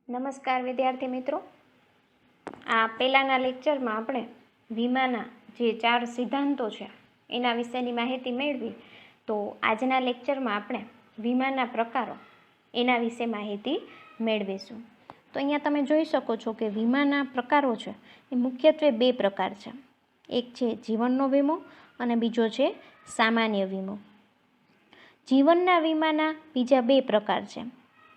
નમસ્કાર વિદ્યાર્થી મિત્રો, આ પહેલાંના લેક્ચરમાં આપણે વીમાના જે 4 સિદ્ધાંતો છે એના વિશેની માહિતી મેળવી. તો આજના લેક્ચરમાં આપણે વીમાના પ્રકારો એના વિશે માહિતી મેળવીશું. તો અહીંયા તમે જોઈ શકો છો કે વીમાના પ્રકારો છે એ મુખ્યત્વે 2 પ્રકાર છે. એક છે જીવનનો વીમો અને બીજો છે સામાન્ય વીમો. જીવનના વીમાના બીજા 2 પ્રકાર છે,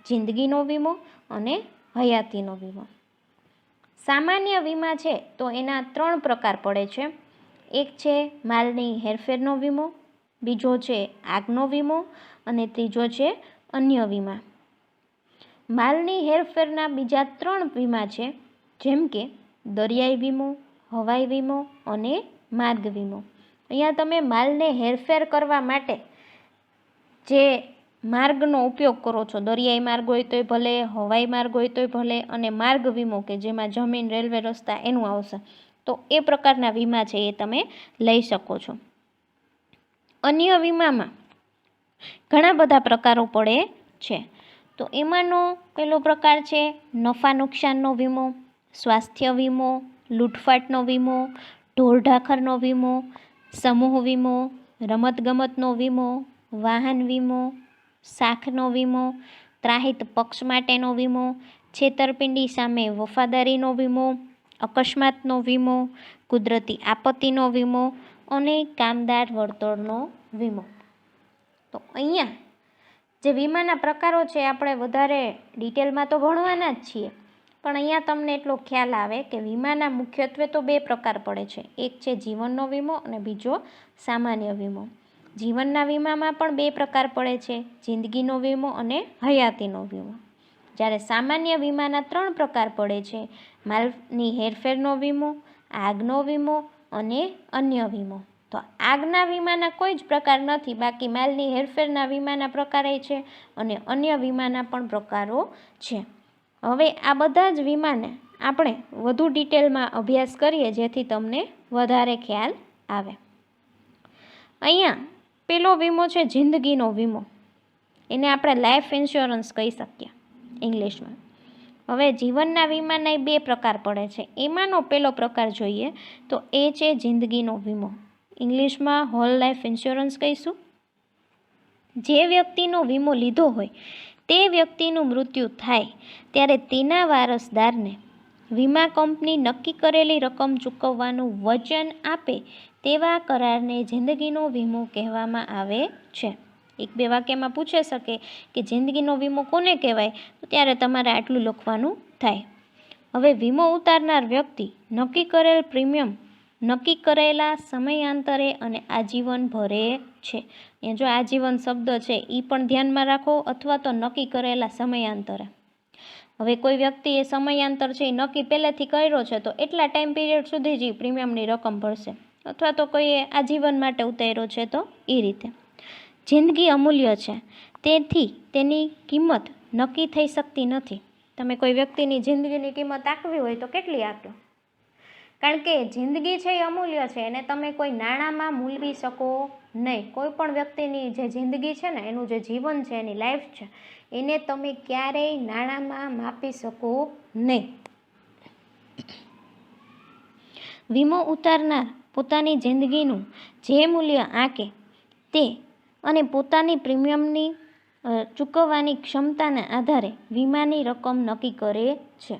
જિંદગીનો વીમો અને હયાતીનો વીમો. સામાન્ય વીમા છે તો એના 3 પ્રકાર પડે છે. એક છે માલની હેરફેરનો વીમો, બીજો છે આગનો વીમો અને ત્રીજો છે અન્ય વીમા. માલની હેરફેરના બીજા 3 વીમા છે, જેમ કે દરિયાઈ વીમો, હવાઈ વીમો અને માર્ગ વીમો. અહીંયા તમે માલને હેરફેર કરવા માટે જે માર્ગનો ઉપયોગ કરો છો, દરિયાઈ માર્ગ હોય તોય ભલે, હવાઈ માર્ગ હોય તોય ભલે, અને માર્ગ વીમો કે જેમાં જમીન, રેલવે રસ્તા એનું આવશે, તો એ પ્રકારના વીમા છે એ તમે લઈ શકો છો. અન્ય વીમામાં ઘણા બધા પ્રકારો પડે છે. તો એમાંનો પહેલો પ્રકાર છે નફા નુકસાનનો વીમો, સ્વાસ્થ્ય વીમો, લૂંટફાટનો વીમો, ઢોરઢાખરનો વીમો, સમૂહ વીમો, રમતગમતનો વીમો, વાહન વીમો, શાખનો વીમો, ત્રાહિત પક્ષ માટેનો વીમો, છેતરપિંડી સામે વફાદારીનો વીમો, અકસ્માતનો વીમો, કુદરતી આપત્તિનો વીમો અને કામદાર વળતરનો વીમો. તો અહીંયા જે વીમાના પ્રકારો છે આપણે વધારે ડિટેલમાં તો ભણવાના જ છીએ, પણ અહીંયા તમને એટલો ખ્યાલ આવે કે વીમાના મુખ્યત્વે તો 2 પ્રકાર પડે છે. એક છે જીવનનો વીમો અને બીજો સામાન્ય વીમો. જીવનના વીમામાં પણ 2 પ્રકાર પડે છે, જિંદગીનો વીમો અને હયાતીનો વીમો. જ્યારે સામાન્ય વીમાના 3 પ્રકાર પડે છે, માલની હેરફેરનો વીમો, આગનો વીમો અને અન્ય વીમો. તો આગના વીમાના કોઈ જ પ્રકાર નથી, બાકી માલની હેરફેરના વીમાના પ્રકારો છે અને અન્ય વીમાના પણ પ્રકારો છે. હવે આ બધા જ વીમાને આપણે વધુ ડિટેલમાં અભ્યાસ કરીએ જેથી તમને વધારે ખ્યાલ આવે. અહીંયા પેલો વીમો છે જિંદગીનો વીમો. એને આપણે લાઈફ ઇન્સ્યોરન્સ કહી શકીએ ઇંગ્લિશમાં. હવે જીવનના વીમાના 2 પ્રકાર પડે છે. એમાંનો પહેલો પ્રકાર જોઈએ તો એ છે જિંદગીનો વીમો. ઇંગ્લિશમાં હોલ લાઈફ ઇન્સ્યોરન્સ કહીશું. જે વ્યક્તિનો વીમો લીધો હોય તે વ્યક્તિનું મૃત્યુ થાય ત્યારે તેના વારસદારને વીમા કંપની નક્કી કરેલી રકમ ચૂકવવાનું વચન આપે તેવા કરારને જિંદગીનો વીમો કહેવામાં આવે છે. 1-2 વાક્યમાં પૂછી શકે કે જિંદગીનો વીમો કોને કહેવાય, તો ત્યારે તમારે આટલું લખવાનું થાય. હવે વીમો ઉતારનાર વ્યક્તિ નક્કી કરેલ પ્રીમિયમ નક્કી કરેલા સમયાંતરે અને આજીવન ભરે છે. એ જો આજીવન શબ્દ છે એ પણ ધ્યાનમાં રાખો, અથવા તો નક્કી કરેલા સમયાંતરે. હવે કોઈ વ્યક્તિએ સમયાંતર છે એ નક્કી પહેલેથી કર્યો છે તો એટલા ટાઈમ પીરિયડ સુધી જ પ્રીમિયમની રકમ ભરશે, અથવા તો કોઈએ આજીવન માટે ઉતાર્યો છે તો એ રીતે. જિંદગી અમૂલ્ય છે, તેથી તેની કિંમત નક્કી થઈ શકતી નથી. તમે કોઈ વ્યક્તિની જિંદગીની કિંમત આંકવી હોય તો કેટલી આંક્યો? કારણ કે જિંદગી છે એ અમૂલ્ય છે, એને તમે કોઈ નાણાંમાં મૂલવી શકો નહીં. કોઈ પણ વ્યક્તિની જે જિંદગી છે ને, એનું જે જીવન છે, એની લાઈફ છે, એને તમે ક્યારેય નાણાંમાં માપી શકો નહીં. વીમો ઉતારનાર પોતાની જિંદગીનું જે મૂલ્ય આંકે તે અને પોતાની પ્રીમિયમની ચૂકવવાની ક્ષમતાના આધારે વીમાની રકમ નક્કી કરે છે.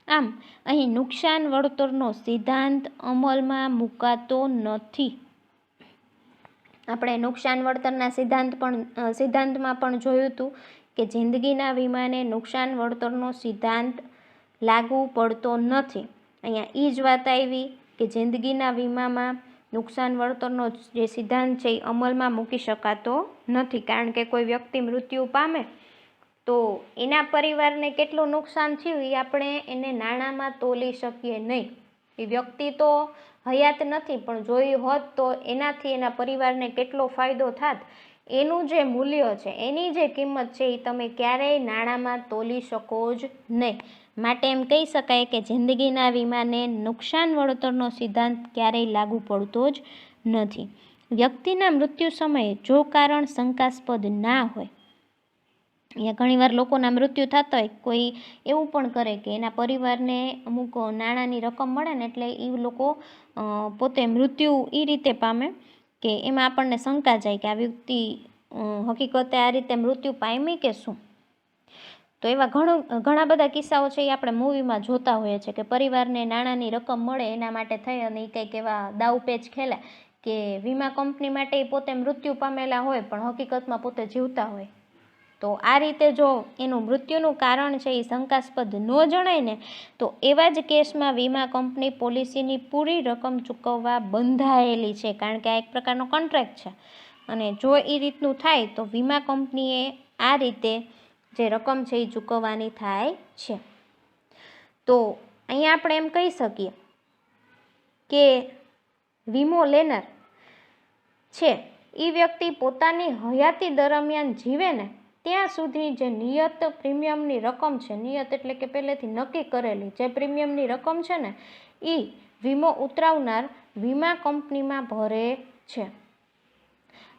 આમ અહીં નુકસાન વળતરનો સિદ્ધાંત અમલમાં મુકાતો નથી. આપણે નુકસાન વળતરના સિદ્ધાંતમાં પણ જોયું હતું કે જિંદગીના વીમાને નુકસાન વળતરનો સિદ્ધાંત લાગુ પડતો નથી. અહીંયા એ જ વાત આવી કે જિંદગીના વીમામાં નુકસાન વળતરનો જે સિદ્ધાંત છે એ અમલમાં મૂકી શકાતો નથી, કારણ કે કોઈ વ્યક્તિ મૃત્યુ પામે તો એના પરિવારને કેટલું નુકસાન થયું એ આપણે એને નાણાંમાં તોલી શકીએ નહીં. એ વ્યક્તિ તો હયાત નથી, પણ જો એ હોત તો એનાથી એના પરિવારને કેટલો ફાયદો થાત, એનું જે મૂલ્ય છે, એની જે કિંમત છે એ તમે ક્યારેય નાણાંમાં તોલી શકો જ નહીં. માટે એમ કહી શકાય કે જિંદગીના વીમાને નુકસાન વળતરનો સિદ્ધાંત ક્યારેય લાગુ પડતો જ નથી. વ્યક્તિના મૃત્યુ સમયે જો કારણ શંકાસ્પદ ના હોય અહીંયા ઘણીવાર લોકોના મૃત્યુ થતા હોય, કોઈ એવું પણ કરે કે એના પરિવારને અમુક નાણાંની રકમ મળે ને એટલે એ લોકો પોતે મૃત્યુ એ રીતે પામે કે એમાં આપણને શંકા જાય કે આ વ્યક્તિ હકીકતે આ રીતે મૃત્યુ પામી કે શું. તો એવા ઘણા બધા કિસ્સાઓ છે એ આપણે મૂવીમાં જોતા હોઈએ છીએ કે પરિવારને નાણાંની રકમ મળે એના માટે થઈ અને એ કંઈક એવા દાવપેચ ખેલે કે વીમા કંપની માટે એ પોતે મૃત્યુ પામેલા હોય પણ હકીકતમાં પોતે જીવતા હોય. તો આ રીતે જો એનું મૃત્યુનું કારણ છે એ શંકાસ્પદ ન જણાય ને તો એવા જ કેસમાં વીમા કંપની પોલિસીની પૂરી રકમ ચૂકવવા બંધાયેલી છે, કારણ કે આ એક પ્રકારનો કોન્ટ્રાક્ટ છે. અને જો એ રીતનું થાય તો વીમા કંપનીએ આ રીતે જે રકમ છે એ ચૂકવવાની થાય છે. તો અહીંયા આપણે એમ કહી શકીએ કે વીમો લેનાર છે એ વ્યક્તિ પોતાની હયાતી દરમિયાન જીવે ને ત્યાં સુધી જે નિયત પ્રીમિયમની રકમ છે, નિયત એટલે કે પહેલેથી નક્કી કરેલી જે પ્રીમિયમની રકમ છે ને એ વીમો ઉતરાવનાર વીમા કંપનીમાં ભરે છે.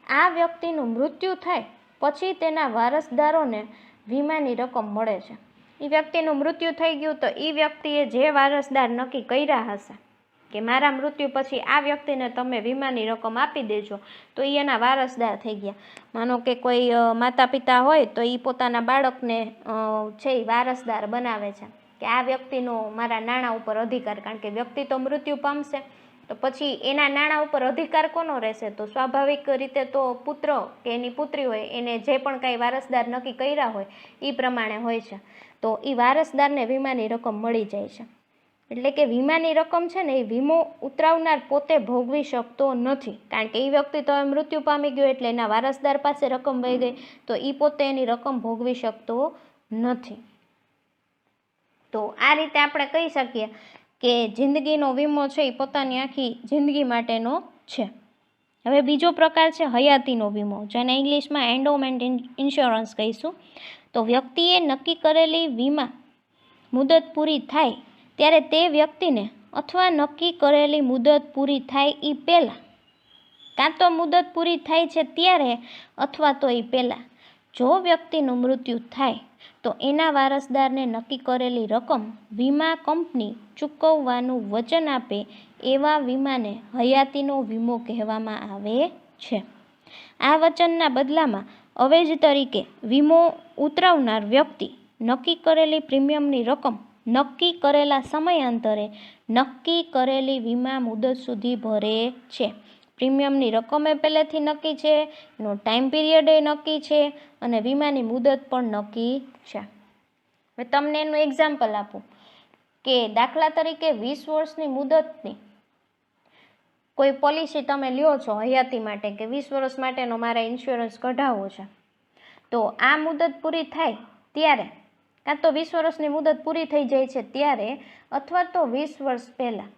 આ વ્યક્તિનું મૃત્યુ થાય પછી તેના વારસદારોને વીમાની રકમ મળે છે. એ વ્યક્તિનું મૃત્યુ થઈ ગયું તો એ વ્યક્તિએ જે વારસદાર નક્કી કર્યા હશે કે મારા મૃત્યુ પછી આ વ્યક્તિને તમે વીમાની રકમ આપી દેજો, તો એ એના વારસદાર થઈ ગયા. માનો કે કોઈ માતા પિતા હોય તો એ પોતાના બાળકને છે એ વારસદાર બનાવે છે કે આ વ્યક્તિનો મારા નાણાં ઉપર અધિકાર, કારણ કે વ્યક્તિ તો મૃત્યુ પામશે તો પછી એના નાણાં ઉપર અધિકાર કોનો રહેશે? તો સ્વાભાવિક રીતે તો પુત્ર કે એની પુત્રી હોય એને જે પણ કાંઈ વારસદાર નક્કી કર્યા હોય એ પ્રમાણે હોય છે. તો એ વારસદારને વીમાની રકમ મળી જાય છે. એટલે કે વીમાની રકમ છે ને એ વીમો ઉતરાવનાર પોતે ભોગવી શકતો નથી, કારણ કે એ વ્યક્તિ તો મૃત્યુ પામી ગયો એટલે એના વારસદાર પાસે રકમ વહી ગઈ તો એ પોતે એની રકમ ભોગવી શકતો નથી. તો આ રીતે આપણે કહી શકીએ કે જિંદગીનો વીમો છે એ પોતાની આખી જિંદગી માટેનો છે. હવે બીજો પ્રકાર છે હયાતીનો વીમો, જેને ઇંગ્લિશમાં એન્ડોમેન્ટ ઇન્સ્યોરન્સ કહીશું. તો વ્યક્તિએ નક્કી કરેલી વીમા મુદત પૂરી થાય ત્યારે તે વ્યક્તિને અથવા નક્કી કરેલી મુદત પૂરી થાય એ પહેલાં, કાં તો મુદત પૂરી થાય છે ત્યારે અથવા તો એ પહેલાં જો વ્યક્તિનું મૃત્યુ થાય તો એના વારસદારને નક્કી કરેલી રકમ વીમા કંપની ચૂકવવાનું વચન આપે એવા વીમાને હયાતીનો વીમો કહેવામાં આવે છે. આ વચનના બદલામાં અવેજ તરીકે વીમો ઉતરાવનાર વ્યક્તિ નક્કી કરેલી પ્રીમિયમની રકમ નક્કી કરેલા સમયાંતરે નક્કી કરેલી વીમા મુદત સુધી ભરે છે. પ્રીમિયમની રકમ એ પહેલેથી નક્કી છે, એનો ટાઈમ પીરિયડ એ નક્કી છે અને વીમાની મુદત પણ નક્કી છે. હવે તમને એનું એક્ઝામ્પલ આપું કે દાખલા તરીકે 20 વર્ષની મુદતની કોઈ પોલિસી તમે લ્યો છો હયાતી માટે કે 20 વર્ષ માટેનો મારે ઇન્સ્યોરન્સ કઢાવવો છે. તો આ મુદત પૂરી થાય ત્યારે કાં તો 20 વર્ષની મુદત પૂરી થઈ જાય છે ત્યારે અથવા તો 20 વર્ષ પહેલાં,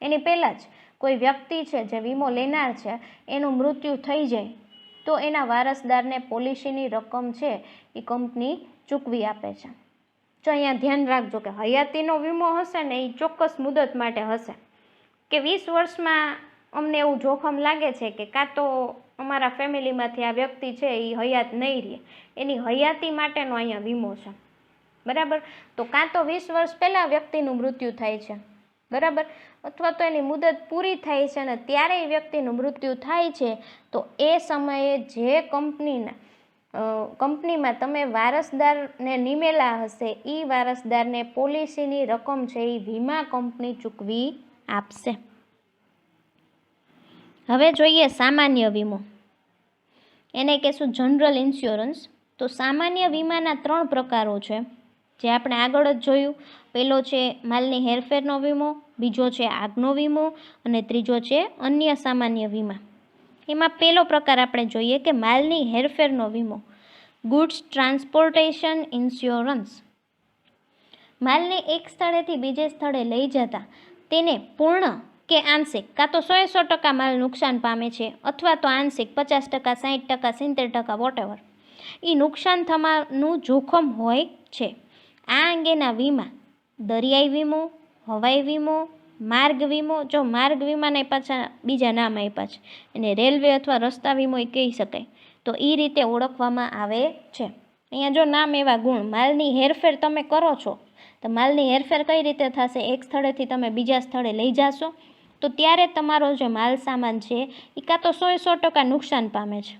એની પહેલાં જ કોઈ વ્યક્તિ છે જે વીમો લેનાર છે એનું મૃત્યુ થઈ જાય તો એના વારસદારને પોલિસીની રકમ છે એ કંપની ચૂકવી આપે છે. જો અહીંયા ધ્યાન રાખજો કે હયાતીનો વીમો હશે ને એ ચોક્કસ મુદત માટે હશે કે 20 વર્ષમાં અમને એવું જોખમ લાગે છે કે કાં તો અમારા ફેમિલીમાંથી આ વ્યક્તિ છે એ હયાત નહીં રહે, એની હયાતી માટેનો અહીંયા વીમો છે. બરાબર, તો કાં તો 20 વર્ષ પહેલાં વ્યક્તિનું મૃત્યુ થાય છે, બરાબર, અથવા તો એની મુદત પૂરી થાય છે અને ત્યારે એ વ્યક્તિનું મૃત્યુ થાય છે તો એ સમયે જે કંપનીમાં તમે વારસદારને નિમેલા હશે એ વારસદારને પોલિસીની રકમ છે એ વીમા કંપની ચૂકવી આપશે. હવે જોઈએ સામાન્ય વીમો, એને કહેશું જનરલ ઇન્સ્યોરન્સ. તો સામાન્ય વીમાના 3 પ્રકારો છે જે આપણે આગળ જ જોયું. પહેલો છે માલની હેરફેરનો વીમો, બીજો છે આગનો વીમો અને ત્રીજો છે અન્ય સામાન્ય વીમા. એમાં પહેલો પ્રકાર આપણે જોઈએ કે માલની હેરફેરનો વીમો, ગુડ્સ ટ્રાન્સપોર્ટેશન ઇન્સ્યોરન્સ. માલને એક સ્થળેથી બીજે સ્થળે લઈ જતા તેને પૂર્ણ કે આંશિક કાં તો 100% માલ નુકસાન પામે છે અથવા તો આંશિક 50%, 60%, 70% વોટેવર એ નુકસાન થવાનું જોખમ હોય છે. આ અંગેના વીમા દરિયાઈ વીમો, હવાઈ વીમો, માર્ગ વીમો, જો માર્ગ વીમાને પાછા બીજા નામ આપ્યા છે એને રેલવે અથવા રસ્તા વીમો એ કહી શકાય, તો એ રીતે ઓળખવામાં આવે છે. અહીંયા જો નામ એવા ગુણ, માલની હેરફેર તમે કરો છો તો માલની હેરફેર કઈ રીતે થશે? એક સ્થળેથી તમે બીજા સ્થળે લઈ જાશો તો ત્યારે તમારો જે માલ સામાન છે એ કાં તો 100% નુકસાન પામે છે,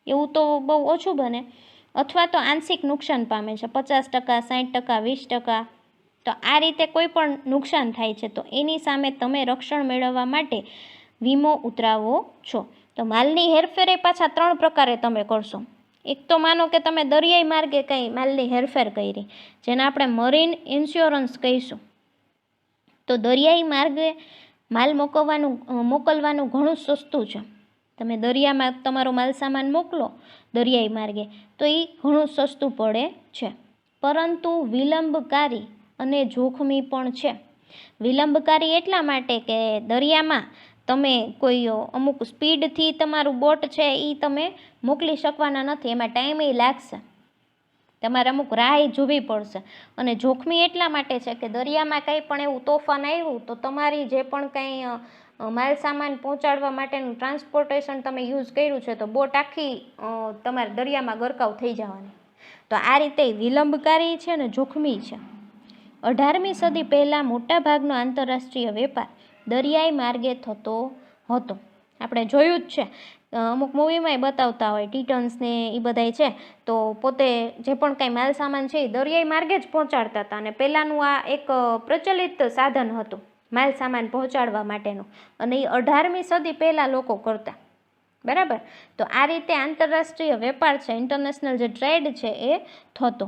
એવું તો બહુ ઓછું બને, અથવા તો આંશિક નુકસાન પામે છે 50%, 60%, 20%. તો આ રીતે કોઈ પણ નુકસાન થાય છે તો એની સામે તમે રક્ષણ મેળવવા માટે વીમો ઉતરાવો છો. તો માલની હેરફેર એ પાછા 3 પ્રકારે તમે કરશો. એક તો માનો કે તમે દરિયાઈ માર્ગે કંઈ માલની હેરફેર કરી, જેને આપણે મરીન ઇન્સ્યોરન્સ કહીશું. તો દરિયાઈ માર્ગે માલ મોકલવાનું ઘણું સસ્તું છે. તમે દરિયામાં તમારો માલ સામાન મોકલો દરિયાઈ માર્ગે તો એ ઘણું સસ્તું પડે છે, પરંતુ વિલંબકારી અને જોખમી પણ છે. વિલંબકારી એટલા માટે કે દરિયામાં તમે કોઈ અમુક સ્પીડથી તમારું બોટ છે એ તમે મોકલી શકવાના નથી, એમાં ટાઈમ લાગશે, તમારે અમુક રાહ જોવી પડશે. અને જોખમી એટલા માટે છે કે દરિયામાં કંઈ પણ એવું તોફાન આવ્યું તો તમારી જે પણ કંઈ માલ સામાન પહોંચાડવા માટેનું ટ્રાન્સપોર્ટેશન તમે યુઝ કર્યું છે તો બોટ આખી તમારે દરિયામાં ગરકાવ થઈ જવાની. તો આ રીતે વિલંબકારી છે અને જોખમી છે. 18મી સદી પહેલાં મોટાભાગનો આંતરરાષ્ટ્રીય વેપાર દરિયાઈ માર્ગે થતો હતો. આપણે જોયું જ છે, અમુક મૂવીમાંય બતાવતા હોય, ટીટન્સને એ બધાય છે તો પોતે જે પણ કાંઈ માલ સામાન છે એ દરિયાઈ માર્ગે જ પહોંચાડતા હતા. અને પહેલાંનું આ એક પ્રચલિત સાધન હતું માલ સામાન પહોંચાડવા માટેનું, અને એ 18મી સદી પહેલાં લોકો કરતા. બરાબર. તો આ રીતે આંતરરાષ્ટ્રીય વેપાર છે, ઇન્ટરનેશનલ જે ટ્રેડ છે એ થતો.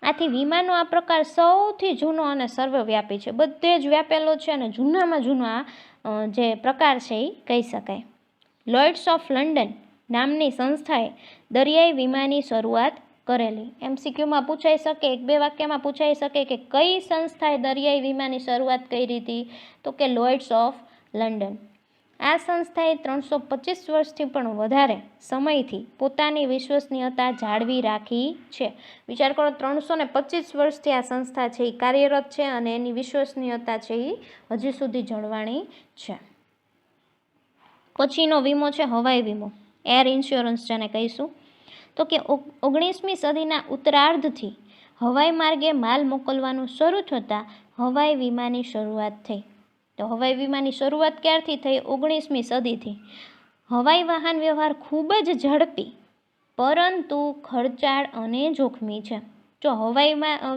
આથી વીમાનો આ પ્રકાર સૌથી જૂનો અને સર્વવ્યાપી છે, બધે જ વ્યાપેલો છે અને જૂનામાં જૂનો આ જે પ્રકાર છે એ કહી શકાય. લોઇડ્સ ઓફ લંડન નામની સંસ્થાએ દરિયાઈ વીમાની શરૂઆત કરેલી. MCQમાં પૂછાઈ શકે, 1-2 વાક્યમાં પૂછાઈ શકે કે કઈ સંસ્થાએ દરિયાઈ વીમાની શરૂઆત કરી હતી? તો કે લોઇડ્સ ઓફ લંડન. આ સંસ્થાએ 325 વર્ષથી પણ વધારે સમયથી પોતાની વિશ્વસનીયતા જાળવી રાખી છે. વિચાર કરો, 325 વર્ષથી આ સંસ્થા છે એ કાર્યરત છે અને એની વિશ્વસનીયતા છે એ હજી સુધી જળવાણી છે. પછીનો વીમો છે હવાઈ વીમો, એર ઇન્સ્યોરન્સ જેને કહીશું. તો કે 19મી સદીના ઉત્તરાર્ધથી હવાઈ માર્ગે માલ મોકલવાનું શરૂ થતાં હવાઈ વીમાની શરૂઆત થઈ. તો હવાઈ વીમાની શરૂઆત ક્યારથી થઈ? 19મી સદીથી. હવાઈ વાહન વ્યવહાર ખૂબ જ ઝડપી પરંતુ ખર્ચાળ અને જોખમી છે. જો હવાઈ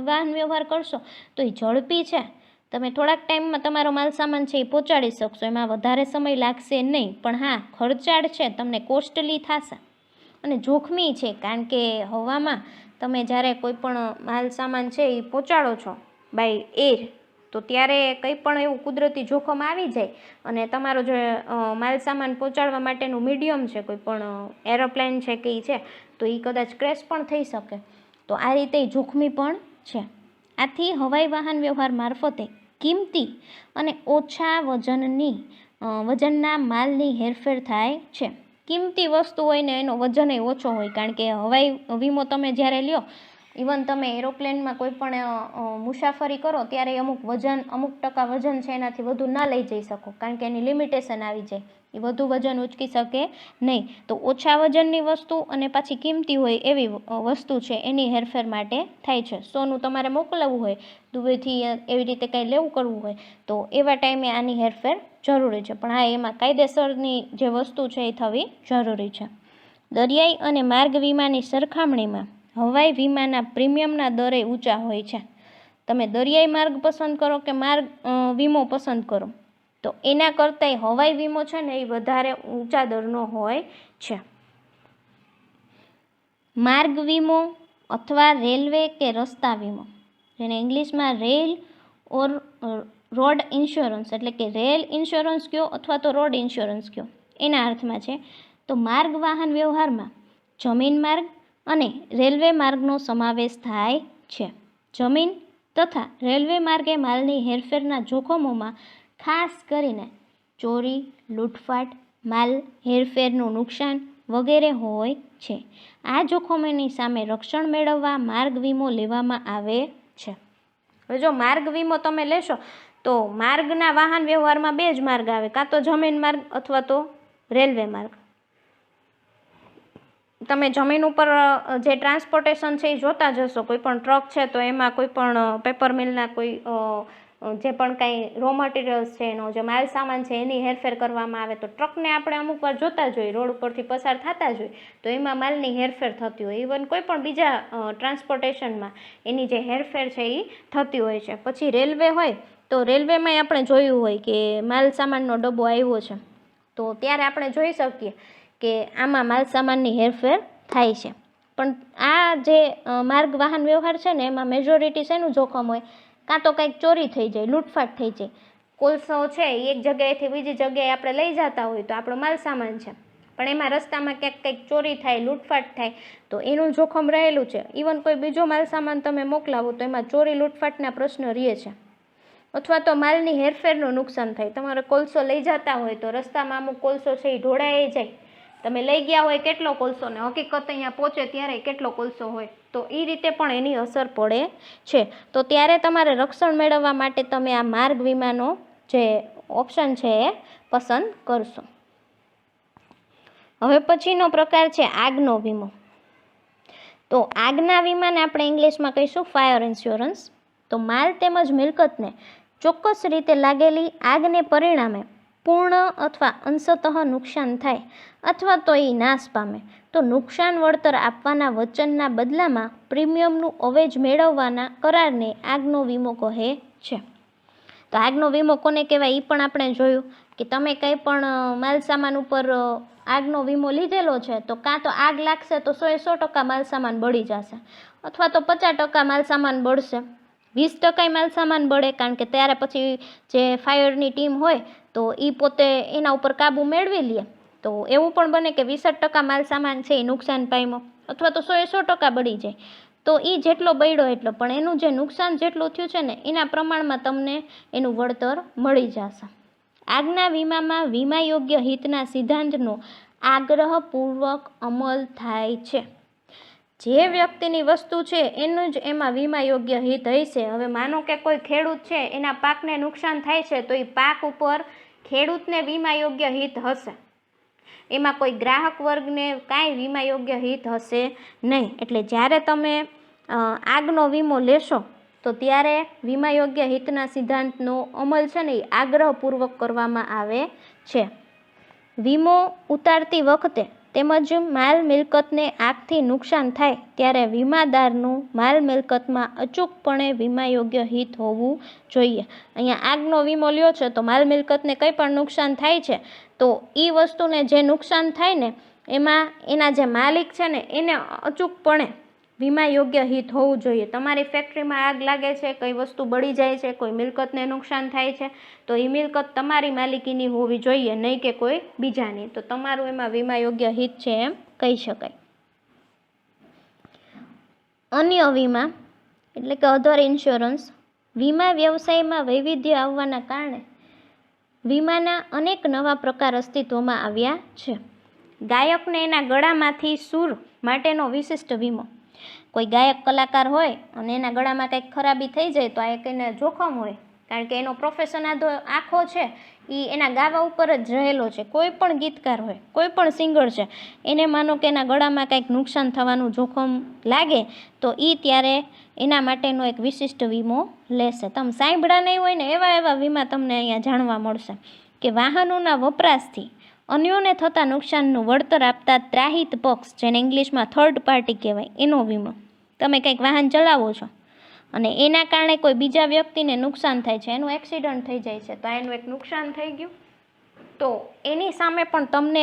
વાહન વ્યવહાર કરશો તો એ ઝડપી છે, તમે થોડાક ટાઈમમાં તમારો માલ સામાન છે એ પહોંચાડી શકશો, એમાં વધારે સમય લાગશે નહીં, પણ હા ખર્ચાળ છે, તમને કોસ્ટલી થશે. અને જોખમી છે કારણ કે હવામાં તમે જ્યારે કોઈ પણ માલ સામાન છે એ પહોંચાડો છો બાય એર, તો ત્યારે કંઈ પણ એવું કુદરતી જોખમ આવી જાય અને તમારો જે માલ સામાન પહોંચાડવા માટેનું મીડિયમ છે, કોઈ પણ એરોપ્લેન છે કે એ છે, તો એ કદાચ ક્રેશ પણ થઈ શકે. તો આ રીતે જોખમી પણ છે. આથી હવાઈ વાહન વ્યવહાર મારફતે કિંમતી અને ઓછા વજનના માલની હેરફેર થાય છે. કિંમતી વસ્તુ હોય ને એનો વજન ઓછો હોય, કારણ કે હવાઈ વીમો તમે જ્યારે લ્યો, ઇવન તમે એરોપ્લેનમાં કોઈ પણ મુસાફરી કરો ત્યારે અમુક ટકા વજન છે એનાથી વધુ ના લઈ જઈ શકો, કારણ કે એની લિમિટેશન આવી જાય, એ વધુ વજન ઉચકી શકે નહીં. તો ઓછા વજનની વસ્તુ અને પાછી કિંમતી હોય એવી વસ્તુ છે એની હેરફેર માટે થાય છે. સોનું તમારે મોકલવું હોય દુબઈથી, એવી રીતે કંઈ લેવું કરવું હોય તો એવા ટાઈમે આની હેરફેર જરૂરી છે. પણ હા, એમાં કાયદેસરની જે વસ્તુ છે એ થવી જરૂરી છે. દરિયાઈ અને માર્ગ વીમાની સરખામણીમાં હવાઈ વીમાના પ્રીમિયમના દરે ઊંચા હોય છે. તમે દરિયાઈ માર્ગ પસંદ કરો કે માર્ગ વીમો પસંદ કરો, તો એના કરતાંય હવાઈ વીમો છે ને એ વધારે ઊંચા દરનો હોય છે. માર્ગ વીમો અથવા રેલવે કે રસ્તા વીમો, જેને ઇંગ્લિશમાં રેલ ઓર રોડ ઇન્સ્યોરન્સ એટલે કે રેલ ઇન્સ્યોરન્સ કયો અથવા તો રોડ ઇન્સ્યોરન્સ કયો, એના અર્થમાં છે. તો માર્ગ વાહન વ્યવહારમાં જમીન માર્ગ અને રેલવે માર્ગનો સમાવેશ થાય છે. જમીન તથા રેલવે માર્ગે માલની હેરફેરના જોખમોમાં ખાસ કરીને ચોરી, લૂંટફાટ, માલ હેરફેરનું નુકસાન વગેરે હોય છે. આ જોખમોની સામે રક્ષણ મેળવવા માર્ગ વીમો લેવામાં આવે છે. હવે જો માર્ગ વીમો તમે લેશો તો માર્ગના વાહન વ્યવહારમાં 2 જ માર્ગ આવે, કાં તો જમીન માર્ગ અથવા તો રેલવે માર્ગ. તમે જમીન ઉપર જે ટ્રાન્સપોર્ટેશન છે એ જોતા જશો. કોઈ પણ ટ્રક છે તો એમાં કોઈ પણ પેપર મિલના કોઈ જે પણ કાંઈ રો મટીરિયલ્સ છે, એનો જે માલ સામાન છે એની હેરફેર કરવામાં આવે તો ટ્રકને આપણે અમુક વાર જોતા જોઈએ, રોડ ઉપરથી પસાર થતા જોઈએ તો એમાં માલની હેરફેર થતી હોય. ઇવન કોઈ પણ બીજા ટ્રાન્સપોર્ટેશનમાં એની જે હેરફેર છે એ થતી હોય છે. પછી રેલવે હોય તો રેલવેમાંય આપણે જોયું હોય કે માલ સામાનનો ડબ્બો આવ્યો છે તો ત્યારે આપણે જોઈ શકીએ કે આમાં માલ સામાનની હેરફેર થાય છે. પણ આ જે માર્ગ વાહન વ્યવહાર છે ને એમાં મેજોરિટી શેનું જોખમ હોય? કાં તો કંઈક ચોરી થઈ જાય, લૂંટફાટ થઈ જાય. કોલસો છે એ એક જગ્યાએથી બીજી જગ્યાએ આપણે લઈ જતા હોય તો આપણો માલ સામાન છે, પણ એમાં રસ્તામાં ક્યાંક કંઈક ચોરી થાય, લૂંટફાટ થાય તો એનું જોખમ રહેલું છે. ઇવન કોઈ બીજો માલ સામાન તમે મોકલાવો તો એમાં ચોરી લૂંટફાટના પ્રશ્ન રહે છે. અથવા તો માલની હેરફેરનું નુકસાન થાય. તમારે કોલસો લઈ જતા હોય તો રસ્તામાં અમુક કોલસો છે એ ઢોળાઈ જાય. તમે લઈ ગયા હોય કેટલો કોલસો ને હકીકત અહીંયા પહોંચે ત્યારે કેટલો કોલસો હોય તો એ રીતે પણ એની અસર પડે છે. તો ત્યારે તમારે રક્ષણ મેળવવા માટે તમે આ માર્ગ વીમાનો જે ઓપ્શન છે એ પસંદ કરશો. હવે પછીનો પ્રકાર છે આગનો વીમો. તો આગના વીમાને આપણે ઇંગ્લિશમાં કહીશું ફાયર ઇન્સ્યોરન્સ. તો માલ તેમજ મિલકતને ચોક્કસ રીતે લાગેલી આગને પરિણામે પૂર્ણ અથવા અંશતઃ નુકસાન થાય અથવા તો એ નાશ પામે તો નુકસાન વળતર આપવાના વચનના બદલામાં પ્રીમિયમનું અવેજ મેળવવાના કરારને આગનો વીમો કહે છે. તો આગનો વીમો કોને કહેવાય એ પણ આપણે જોયું કે તમે કંઈ પણ માલ સામાન ઉપર આગનો વીમો લીધેલો છે તો કાં તો આગ લાગશે તો 100% માલ સામાન બળી જશે અથવા તો 50% માલ સામાન બળશે, 20% માલ સામાન બળે કારણ કે ત્યારે પછી જે ફાયરની ટીમ હોય તો એ પોતે એના ઉપર કાબૂ મેળવી લે. તો એવું પણ બને કે 20% માલ સામાન છે એ નુકસાન પામ્યો અથવા તો 100% બળી જાય. તો એ જેટલો બળ્યો એટલો, પણ એનું જે નુકસાન જેટલું થયું છે ને એના પ્રમાણમાં તમને એનું વળતર મળી જશે. આગના વીમામાં વીમા યોગ્ય હિતના સિદ્ધાંતનો આગ્રહપૂર્વક અમલ થાય છે. જે વ્યક્તિની વસ્તુ છે એનું જ એમાં વીમા યોગ્ય હિત હશે. હવે માનો કે કોઈ ખેડૂત છે એના પાકને નુકસાન થાય છે તો એ પાક ઉપર ખેડૂતને વીમા યોગ્ય હિત હશે, એમાં કોઈ ગ્રાહક વર્ગને કાંઈ વીમા યોગ્ય હિત હશે નહીં. એટલે જ્યારે તમે આગનો વીમો લેશો તો ત્યારે વીમા યોગ્ય હિતના સિદ્ધાંતનો અમલ છે ને એ આગ્રહપૂર્વક કરવામાં આવે છે. વીમો ઉતારતી વખતે તેમજ માલ મિલકતને આગથી નુકસાન થાય ત્યારે વીમાદારનું માલ મિલકતમાં અચૂકપણે વીમા યોગ્ય હિત હોવું જોઈએ. અહીંયા આગનો વીમો લ્યો છે તો માલ મિલકતને કંઈ પણ નુકસાન થાય છે તો એ વસ્તુને જે નુકસાન થાય ને એમાં એના જે માલિક છે ને એને અચૂકપણે વીમા યોગ્ય હિત હોવું જોઈએ. તમારી ફેક્ટરીમાં આગ લાગે છે, કઈ વસ્તુ બળી જાય છે, કોઈ મિલકતને નુકસાન થાય છે તો એ મિલકત તમારી માલિકીની હોવી જોઈએ, નહીં કે કોઈ બીજાની. તો તમારું એમાં વીમા યોગ્ય હિત છે એમ કહી શકાય. અન્ય વીમા એટલે કે અધર ઇન્સ્યોરન્સ. વીમા વ્યવસાયમાં વૈવિધ્ય આવવાના કારણે વીમાના અનેક નવા પ્રકાર અસ્તિત્વમાં આવ્યા છે. ગાયકને એના ગળામાંથી સૂર માટેનો વિશિષ્ટ વીમો. કોઈ ગાયક કલાકાર હોય અને એના ગળામાં કંઈક ખરાબી થઈ જાય તો આ એક એને જોખમ હોય કારણ કે એનો પ્રોફેશન આખો છે એ એના ગાવા ઉપર જ રહેલો છે. કોઈ પણ ગીતકાર હોય, કોઈ પણ સિંગર છે, એને માનો કે એના ગળામાં કંઈક નુકસાન થવાનું જોખમ લાગે તો એ ત્યારે એના માટેનો એક વિશિષ્ટ વીમો લેશે. તમે સાંભળ્યા નહીં હોય ને એવા વીમા તમને અહીંયા જાણવા મળશે કે વાહનોના વપરાશથી અન્યોને થતા નુકસાનનું વળતર આપતા ત્રાહિત પક્ષ, જેને ઇંગ્લિશમાં થર્ડ પાર્ટી કહેવાય, એનો વીમો. તમે કંઈક વાહન ચલાવો છો અને એના કારણે કોઈ બીજા વ્યક્તિને નુકસાન થાય છે, એનું એક્સિડન્ટ થઈ જાય છે તો એનું એક નુકસાન થઈ ગયું તો એની સામે પણ તમને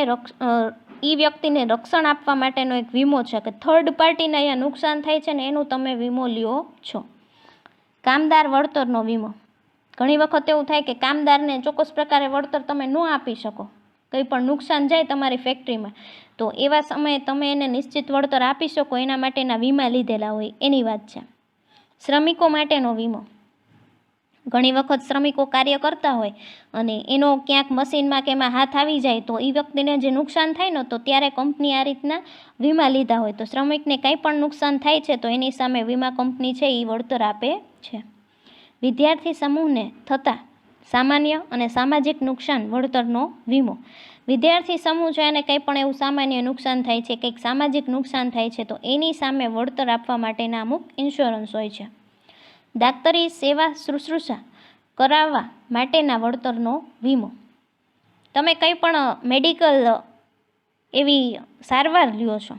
એ વ્યક્તિને રક્ષણ આપવા માટેનો એક વીમો છે કે થર્ડ પાર્ટીને અહીંયા નુકસાન થાય છે ને એનું તમે વીમો લ્યો છો. કામદાર વળતરનો વીમો. ઘણી વખત એવું થાય કે કામદારને ચોક્કસ પ્રકારે વળતર તમે ન આપી શકો, કંઈ પણ નુકસાન જાય તમારી ફેક્ટરીમાં તો એવા સમયે તમે એને નિશ્ચિત વળતર આપી શકો એના માટેના વીમા લીધેલા હોય એની વાત છે. શ્રમિકો માટેનો વીમો. ઘણી વખત શ્રમિકો કાર્ય કરતા હોય અને એનો ક્યાંક મશીનમાં કે એમાં હાથ આવી જાય તો એ વ્યક્તિને જે નુકસાન થાય ને તો ત્યારે કંપની આ રીતના વીમા લીધા હોય તો શ્રમિકને કંઈ પણ નુકસાન થાય છે તો એની સામે વીમા કંપની છે એ વળતર આપે છે. વિદ્યાર્થી સમૂહને થતા સામાન્ય અને સામાજિક નુકસાન વળતરનો વીમો. વિદ્યાર્થી સમૂહ છે અને કંઈ પણ એવું સામાન્ય નુકસાન થાય છે, કંઈક સામાજિક નુકસાન થાય છે, તો એની સામે વળતર આપવા માટેના અમુક ઇન્સ્યોરન્સ હોય છે. દાક્તરી સેવા શુશ્રૂષા કરાવવા માટેના વળતરનો વીમો. તમે કંઈ પણ મેડિકલ એવી સારવાર લ્યો છો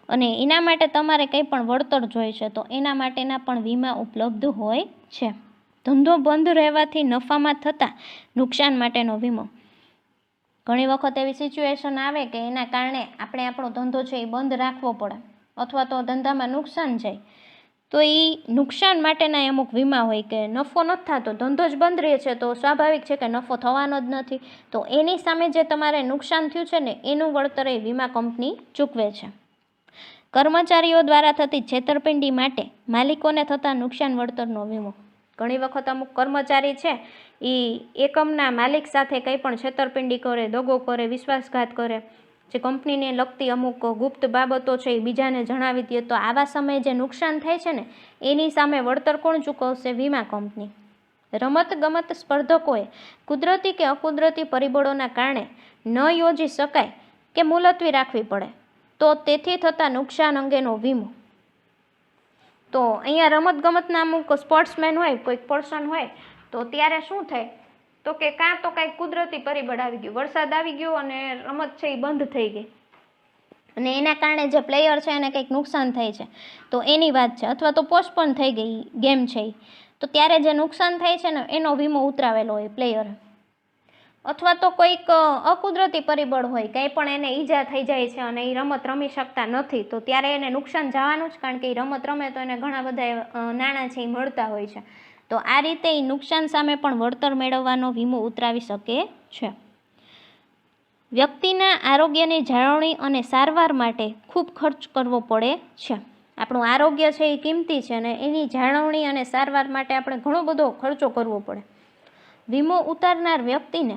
અને એના માટે તમારે કંઈ પણ વળતર જોઈએ છે, તો એના માટેના પણ વીમા ઉપલબ્ધ હોય છે. ધંધો બંધ રહેવાથી નફામાં થતા નુકસાન માટેનો વીમો. ઘણી વખત એવી સિચ્યુએશન આવે કે એના કારણે આપણે આપણો ધંધો છે એ બંધ રાખવો પડે અથવા તો ધંધામાં નુકસાન જાય, તો એ નુકસાન માટેના અમુક વીમા હોય કે નફો નથી થતો, ધંધો જ બંધ રહે છે, તો સ્વાભાવિક છે કે નફો થવાનો જ નથી, તો એની સામે જે તમારે નુકસાન થયું છે ને એનું વળતર એ વીમા કંપની ચૂકવે છે. કર્મચારીઓ દ્વારા થતી છેતરપિંડી માટે માલિકોને થતા નુકસાન વળતરનો વીમો. ઘણી વખત અમુક કર્મચારી છે એ એકમના માલિક સાથે કંઈ પણ છેતરપિંડી કરે, દગો કરે, વિશ્વાસઘાત કરે, જે કંપનીને લગતી અમુક ગુપ્ત બાબતો છે એ બીજાને જણાવી દે, તો આવા સમયે જે નુકસાન થાય છે ને એની સામે વળતર કોણ ચૂકવશે? વીમા કંપની. રમતગમત સ્પર્ધકોએ કુદરતી કે અકુદરતી પરિબળોના કારણે ન યોજી શકાય કે મુલતવી રાખવી પડે, તો તેથી થતા નુકસાન અંગેનો વીમો. તો અહીંયા રમતગમતના અમુક સ્પોર્ટ્સમેન હોય, કોઈક પર્સન હોય, તો ત્યારે શું થાય તો કે કાં તો કાંઈક કુદરતી પરિબળ આવી ગયું, વરસાદ આવી ગયો અને રમત છે એ બંધ થઈ ગઈ અને એના કારણે જે પ્લેયર છે એને કંઈક નુકસાન થાય છે, તો એની વાત છે. અથવા તો પોસ્ટપોન થઈ ગઈ ગેમ છે એ, તો ત્યારે જે નુકસાન થાય છે ને એનો વીમો ઉતરાવેલો હોય પ્લેયરે. અથવા તો કોઈક અકુદરતી પરિબળ હોય, કંઈ પણ એને ઈજા થઈ જાય છે અને એ રમત રમી શકતા નથી, તો ત્યારે એને નુકસાન જવાનું જ, કારણ કે એ રમત રમે તો એને ઘણા બધા નાણાં છે એ મળતા હોય છે. તો આ રીતે એ નુકસાન સામે પણ વળતર મેળવવાનો વીમો ઉતરાવી શકે છે. વ્યક્તિના આરોગ્યની જાળવણી અને સારવાર માટે ખૂબ ખર્ચ કરવો પડે છે. આપણું આરોગ્ય છે એ કિંમતી છે અને એની જાળવણી અને સારવાર માટે આપણે ઘણો બધો ખર્ચો કરવો પડે. વીમો ઉતારનાર વ્યક્તિને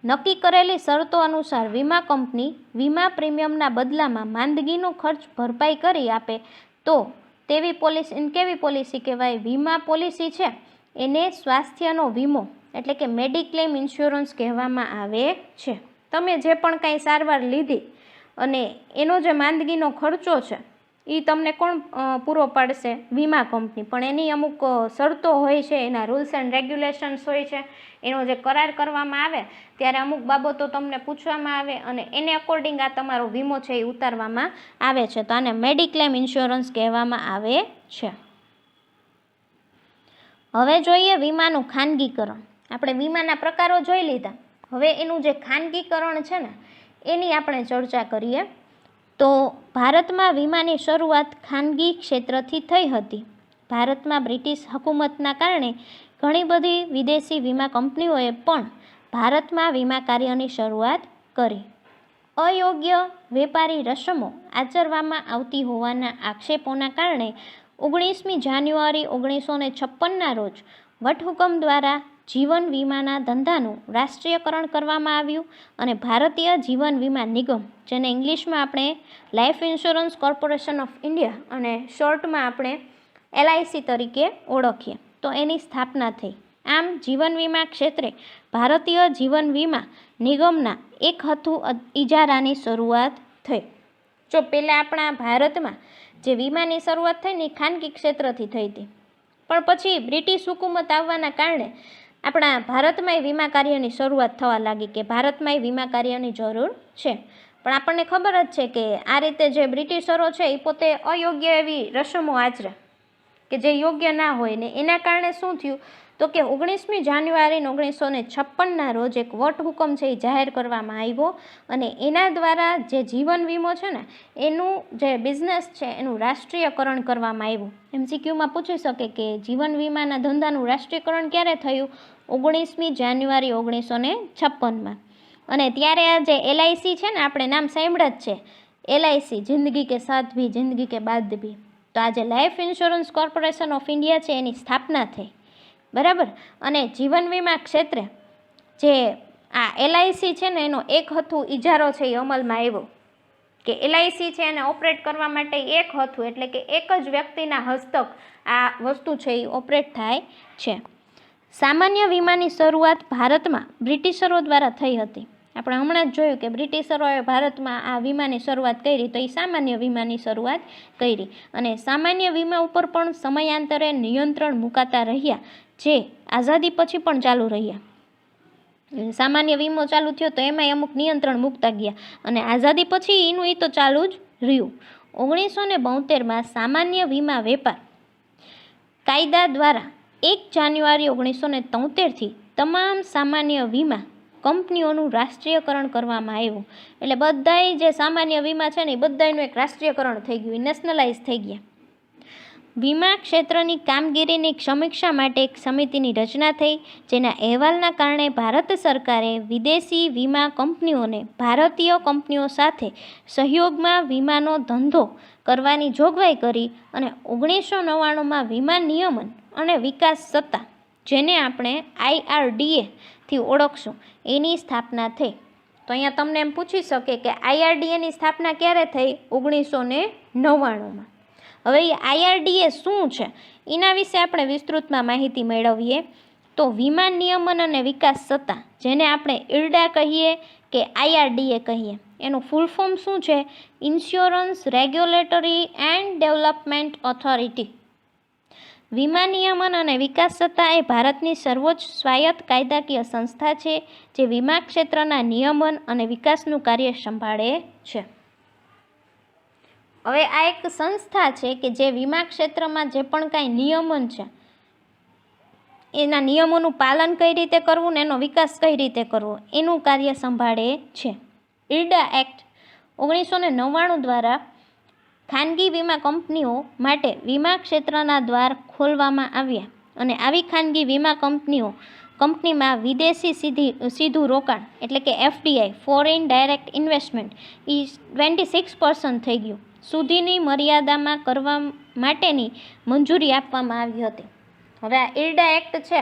નક્કી કરેલી શરતો અનુસાર વીમા કંપની વીમા પ્રીમિયમના બદલામાં માંદગીનો ખર્ચ ભરપાઈ કરી આપે તો તેવી પોલિસી કેવી પોલિસી કહેવાય? વીમા પોલિસી છે એને સ્વાસ્થ્યનો વીમો એટલે કે મેડિક્લેમ ઇન્સ્યોરન્સ કહેવામાં આવે છે. તમે જે પણ કાંઈ સારવાર લીધી અને એનો જે માંદગીનો ખર્ચો છે એ તમને કોણ પૂરો પાડશે? વીમા કંપની. પણ એની અમુક શરતો હોય છે, એના રૂલ્સ એન્ડ રેગ્યુલેશન્સ હોય છે, એનો જે કરાર કરવામાં આવે ત્યારે અમુક બાબતો તમને પૂછવામાં આવે અને એને અકોર્ડિંગ આ તમારો વીમો છે એ ઉતારવામાં આવે છે. તો આને મેડિક્લેમ ઇન્સ્યોરન્સ કહેવામાં આવે છે. હવે જોઈએ વીમાનું ખાનગીકરણ. આપણે વીમાના પ્રકારો જોઈ લીધા, હવે એનું જે ખાનગીકરણ છે ને એની આપણે ચર્ચા કરીએ. તો ભારતમાં વીમાની શરૂઆત ખાનગી ક્ષેત્રથી થઈ હતી. ભારતમાં બ્રિટિશ હુકુમતના કારણે ઘણી બધી વિદેશી વીમા કંપનીઓએ પણ ભારતમાં વીમા કાર્યની શરૂઆત કરી. અયોગ્ય વેપારી રસમો આચરવામાં આવતી હોવાના આક્ષેપોના કારણે 19મી જાન્યુઆરી 1956ના રોજ વટહુકમ દ્વારા જીવન વીમાના ધંધાનું રાષ્ટ્રીયકરણ કરવામાં આવ્યું અને ભારતીય જીવન વીમા નિગમ, જેને ઇંગ્લિશમાં આપણે life insurance corporation of India અને શોર્ટમાં આપણે LIC તરીકે ઓળખીએ, તો એની સ્થાપના થઈ. આમ જીવન વીમા ક્ષેત્રે ભારતીય જીવન વીમા નિગમના એક હથુ ઇજારાની શરૂઆત થઈ. જો પહેલાં આપણા ભારતમાં જે વીમાની શરૂઆત થઈ ને એ ખાનગી ક્ષેત્રથી થઈ હતી, પણ પછી બ્રિટિશ હુકુમત આવવાના કારણે આપણા ભારતમાંય વીમા કાર્યની શરૂઆત થવા લાગી કે ભારતમાંય વીમા કાર્યની જરૂર છે. પણ આપણને ખબર જ છે કે આ રીતે જે બ્રિટિશરો છે એ પોતે અયોગ્ય એવી રસમો આચરે કે જે યોગ્ય ના હોય ને એના કારણે શું થયું તો કે 19મી જાન્યુઆરી 1956ના રોજ એક વટહુકમ છે એ જાહેર કરવામાં આવ્યો અને એના દ્વારા જે જીવન વીમો છે ને એનું જે બિઝનેસ છે એનું રાષ્ટ્રીયકરણ કરવામાં આવ્યું. MCQમાં પૂછી શકે કે જીવન વીમાના ધંધાનું રાષ્ટ્રીયકરણ ક્યારે થયું? 19મી જાન્યુઆરી 1956માં. અને ત્યારે આ જે LIC છે ને, આપણે નામ સાંભળ્યા જ છે, LIC જિંદગી કે સાથ ભી જિંદગી કે બાદ ભી. તો આ જે life insurance corporation of India છે એની સ્થાપના થઈ, બરાબર. અને જીવન વીમા ક્ષેત્રે જે આ LIC છે ને એનો એક હથુ ઇજારો છે એ અમલમાં આવ્યો કે LIC છે એને ઓપરેટ કરવા માટે એક હથુ એટલે કે એક જ વ્યક્તિના હસ્તક આ વસ્તુ છે એ ઓપરેટ થાય છે. સામાન્ય વીમાની શરૂઆત ભારતમાં બ્રિટિશરો દ્વારા થઈ હતી. આપણે હમણાં જ જોયું કે બ્રિટિશરોએ ભારતમાં આ વીમાની શરૂઆત કરી, તો એ સામાન્ય વીમાની શરૂઆત કરી. અને સામાન્ય વીમા ઉપર પણ સમયાંતરે નિયંત્રણ મુકાતા રહ્યા, જે આઝાદી પછી પણ ચાલુ રહ્યા. સામાન્ય વીમો ચાલુ થયો તો એમાંય અમુક નિયંત્રણ મૂકતા ગયા, અને આઝાદી પછી એનું તો ચાલુ જ રહ્યું. 1972માં સામાન્ય વીમા વેપાર કાયદા દ્વારા 1 જાન્યુઆરી 1973થી તમામ સામાન્ય વીમા કંપનીઓનું રાષ્ટ્રીયકરણ કરવામાં આવ્યું. એટલે બધાય જે સામાન્ય વીમા છે ને એ બધાયનું એક રાષ્ટ્રીયકરણ થઈ ગયું, નેશનલાઇઝ થઈ ગયા. વીમા ક્ષેત્રની કામગીરીની સમીક્ષા માટે એક સમિતિની રચના થઈ, જેના અહેવાલના કારણે ભારત સરકારે વિદેશી વીમા કંપનીઓને ભારતીય કંપનીઓ સાથે સહયોગમાં વીમાનો ધંધો કરવાની જોગવાઈ કરી અને 1999માં વીમા નિયમન અને વિકાસ સત્તા, જેને આપણે IRDAથી ઓળખશું, એની સ્થાપના થઈ. તો અહીંયા તમને એમ પૂછી શકે કે IRDAની સ્થાપના ક્યારે થઈ? 1999માં. હવે એ IRDA શું છે એના વિશે આપણે વિસ્તૃતમાં માહિતી મેળવીએ. તો વીમા નિયમન અને વિકાસ સત્તા, જેને આપણે IRDA કહીએ કે IRDA કહીએ, એનું ફૂલ ફોર્મ શું છે? Insurance regulatory and development authority. વીમા નિયમન અને વિકાસ સત્તા એ ભારતની સર્વોચ્ચ સ્વાયત્ત કાયદાકીય સંસ્થા છે, જે વીમા ક્ષેત્રના નિયમન અને વિકાસનું કાર્ય સંભાળે છે. હવે આ એક સંસ્થા છે કે જે વીમા ક્ષેત્રમાં જે પણ કાંઈ નિયમન છે, એના નિયમોનું પાલન કઈ રીતે કરવું ને એનો વિકાસ કઈ રીતે કરવો, એનું કાર્ય સંભાળે છે. IRDA એક્ટ 1999 દ્વારા ખાનગી વીમા કંપનીઓ માટે વીમા ક્ષેત્રના દ્વાર ખોલવામાં આવ્યા, અને આવી ખાનગી વીમા કંપનીમાં વિદેશી સીધું રોકાણ એટલે કે FDI, ફોરેન ડાયરેક્ટ ઇન્વેસ્ટમેન્ટ, એ 26% થઈ ગયું સુધીની મર્યાદામાં કરવા માટેની મંજૂરી આપવામાં આવી હતી. હવે આ IRDA એક્ટ છે,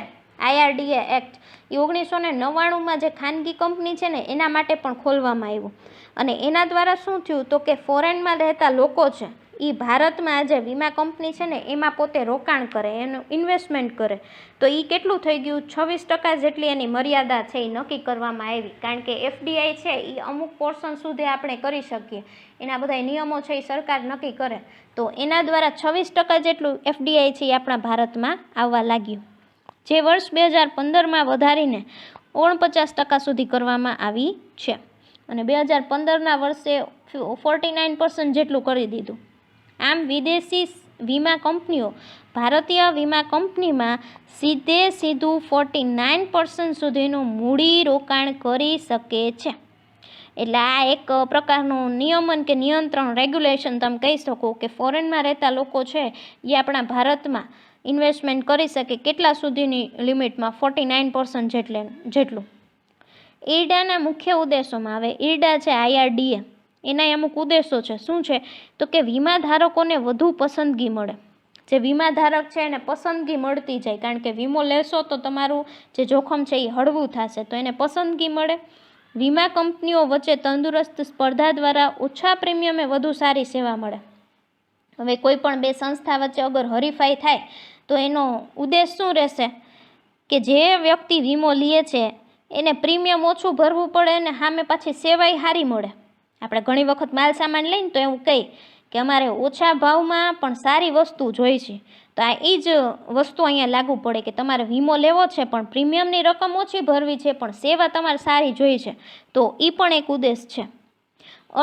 IRDA એક્ટ, એ 1999માં જે ખાનગી કંપની છે ને એના માટે પણ ખોલવામાં આવ્યું. અને એના દ્વારા શું થયું તો કે ફોરેનમાં રહેતા લોકો છે એ ભારતમાં જે વીમા કંપની છે ને એમાં પોતે રોકાણ કરે, એનું ઇન્વેસ્ટમેન્ટ કરે. તો એ કેટલું થઈ ગયું? 26% જેટલી એની મર્યાદા છે એ નક્કી કરવામાં આવી. કારણ કે FDI છે એ અમુક પોર્શન સુધી આપણે કરી શકીએ, એના બધા નિયમો છે એ સરકાર નક્કી કરે. તો એના દ્વારા 26% જેટલું FDI છે એ આપણા ભારતમાં આવવા લાગ્યું, જે વર્ષ 2015માં વધારીને 49% સુધી કરવામાં આવી છે. અને 2015ના વર્ષે 49% જેટલું કરી દીધું. આમ વિદેશી વીમા કંપનીઓ ભારતીય વીમા કંપનીમાં સીધું 49% સુધીનું મૂડી રોકાણ કરી શકે છે. એટલે આ એક પ્રકારનું નિયમન કે નિયંત્રણ, રેગ્યુલેશન તમે કહી શકો કે ફોરેનમાં રહેતા લોકો છે એ આપણા ભારતમાં ઇન્વેસ્ટમેન્ટ કરી શકે. કેટલા સુધીની લિમિટમાં? 49% જેટલું. IRDAના મુખ્ય ઉદ્દેશોમાં આવે, IRDA છે IRDA, એના અમુક ઉદ્દેશો છે. શું છે તો કે વીમા ધારકોને વધુ પસંદગી મળે. જે વીમા ધારક છે એને પસંદગી મળતી જાય, કારણ કે વીમો લેશો તો તમારું જે જોખમ છે એ હળવું થશે, તો એને પસંદગી મળે. વીમા કંપનીઓ વચ્ચે તંદુરસ્ત સ્પર્ધા દ્વારા ઓછા પ્રીમિયમે વધુ સારી સેવા મળે. હવે કોઈ પણ બે સંસ્થા વચ્ચે અગર હરીફાઈ થાય તો એનો ઉદ્દેશ શું રહેશે કે જે વ્યક્તિ વીમો લે છે એને પ્રીમિયમ ઓછું ભરવું પડે અને સામે પાછી સેવાય સારી મળે. આપણે ઘણી વખત માલ સામાન લઈને તો એવું કહી કે અમારે ઓછા ભાવમાં પણ સારી વસ્તુ જોઈ છે. તો આ એ જ વસ્તુ અહીંયા લાગુ પડે કે તમારે વીમો લેવો છે પણ પ્રીમિયમની રકમ ઓછી ભરવી છે, પણ સેવા તમારે સારી જોઈ છે. તો એ પણ એક ઉદ્દેશ છે.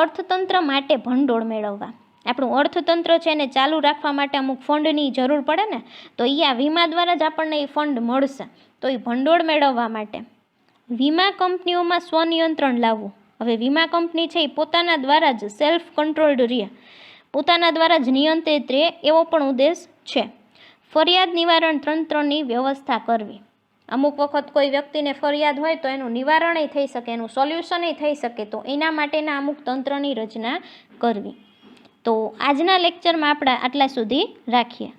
અર્થતંત્ર માટે ભંડોળ મેળવવા. આપણું અર્થતંત્ર છે એને ચાલુ રાખવા માટે અમુક ફંડની જરૂર પડે ને, તો એ આ વીમા દ્વારા જ આપણને એ ફંડ મળશે. તો એ ભંડોળ મેળવવા માટે વીમા કંપનીઓમાં સ્વનિયંત્રણ લાવવું. હવે વીમા કંપની છે એ પોતાના દ્વારા જ સેલ્ફ કંટ્રોલ્ડ રહે, પોતાના દ્વારા જ નિયંત્રિત રહે, એવો પણ ઉદ્દેશ છે. ફરિયાદ નિવારણ તંત્રની વ્યવસ્થા કરવી. અમુક વખત કોઈ વ્યક્તિને ફરિયાદ હોય તો એનું નિવારણય થઈ શકે, એનું સોલ્યુશનય થઈ શકે, તો એના માટેના અમુક તંત્રની રચના કરવી. તો આજના લેક્ચરમાં આપણે આટલા સુધી રાખીએ.